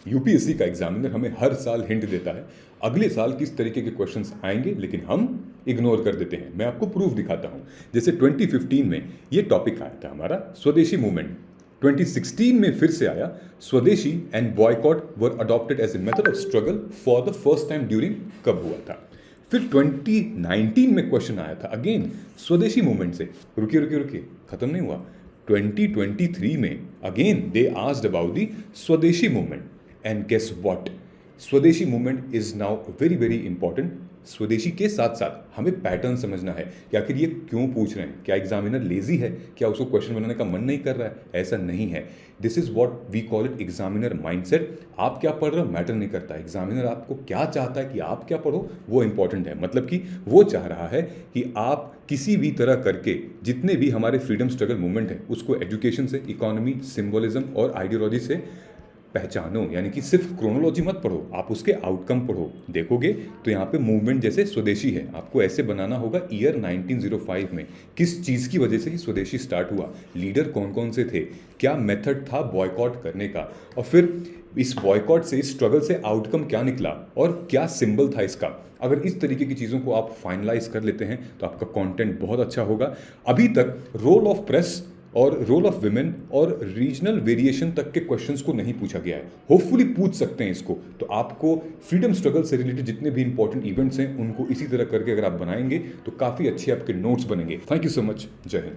UPSC का examiner हमें हर साल हिंट देता है अगले साल किस तरीके के क्वेश्चंस आएंगे, लेकिन हम इग्नोर कर देते हैं। मैं आपको प्रूफ दिखाता हूं। जैसे 2015 में ये टॉपिक आया था हमारा स्वदेशी मूवमेंट, 2016 में फिर से आया swadeshi and boycott were adopted as a method of struggle for the first time during, कब हुआ था। फिर 2019 में क्वेश्चन आया था अगेन स्वदेशी मूवमेंट से। रुकिए रुकिए रुकिए, खत्म नहीं हुआ। 2023 में again they asked about the स्वदेशी मूवमेंट, एंड गेस व्हाट, स्वदेशी movement is now very very important. स्वदेशी के साथ साथ हमें पैटर्न समझना है कि आखिर ये क्यों पूछ रहे हैं। क्या एग्जामिनर लेजी है, क्या उसको क्वेश्चन बनाने का मन नहीं कर रहा है? ऐसा नहीं है। This is what we call it examiner mindset. आप क्या पढ़ रहे हो मैटर नहीं करता, एग्जामिनर आपको क्या चाहता है कि आप क्या पढ़ो वो इंपॉर्टेंट है। मतलब कि वो चाह रहा है कि आप किसी भी तरह करके जितने भी हमारे फ्रीडम स्ट्रगल मूवमेंट है उसको एजुकेशन से, इकोनॉमी, सिंबोलिज्म और आइडियोलॉजी से पहचानो। यानी कि सिर्फ क्रोनोलॉजी मत पढ़ो, आप उसके आउटकम पढ़ो। देखोगे तो यहाँ पे मूवमेंट जैसे स्वदेशी है, आपको ऐसे बनाना होगा ईयर 1905 में किस चीज़ की वजह से ही स्वदेशी स्टार्ट हुआ, लीडर कौन कौन से थे, क्या मेथड था बॉयकॉट करने का, और फिर इस बॉयकॉट से, इस स्ट्रगल से आउटकम क्या निकला और क्या सिंबल था इसका। अगर इस तरीके की चीज़ों को आप फाइनलाइज कर लेते हैं तो आपका कंटेंट बहुत अच्छा होगा। अभी तक रोल ऑफ प्रेस और रोल ऑफ विमेन और रीजनल वेरिएशन तक के क्वेश्चंस को नहीं पूछा गया है। होपफुली पूछ सकते हैं इसको। तो आपको फ्रीडम स्ट्रगल से रिलेटेड जितने भी इंपॉर्टेंट इवेंट्स हैं उनको इसी तरह करके अगर आप बनाएंगे तो काफ़ी अच्छे आपके नोट्स बनेंगे। Thank you so much. जय हिंद।